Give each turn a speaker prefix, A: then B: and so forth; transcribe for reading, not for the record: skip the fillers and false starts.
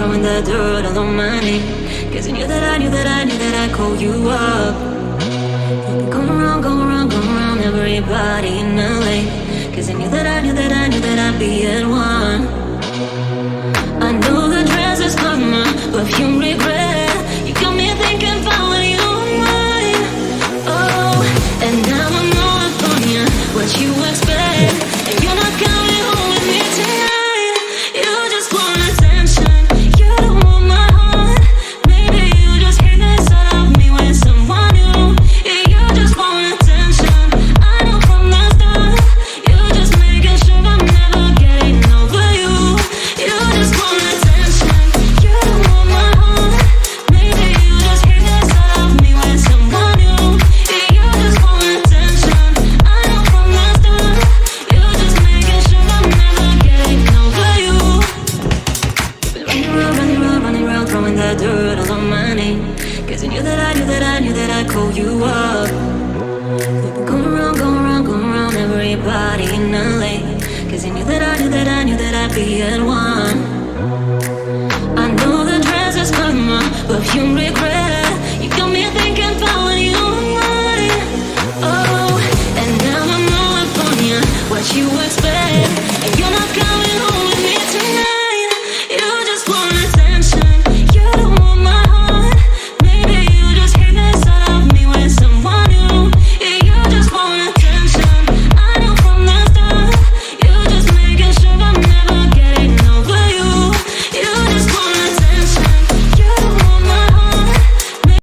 A: throwing the dirt all on my name. Cause you knew that I knew that I knew that I'd call you up. You've been going around, going around, going around everybody in LA. Cause I knew that I knew that I knew that I'd be at one. I know the dress is karma, perfume regret. You got me thinking about when you were mine. Oh, and now I'm all up on you, what you expect. And you're not coming home with me tonight. You just want attention, you don't want my heart. Maybe you just hate the sight of me with someone new. Yeah, you just want attention, I know from the start. You're just making sure I'm never getting over you. You just want attention, you don't want my heart. Maybe you just hate the sight of me with someone new. Yeah, you just want attention, I know from the start. You're just making sure I'm never getting over you. You've been running around, running around, throwing that dirt all on my name. Cause you knew that I knew that I knew that I'd call you up. We've been going around, going around, going around everybody in LA. Cause you knew that I knew that I knew that I'd be at one. I know the dress is karma, perfume regret.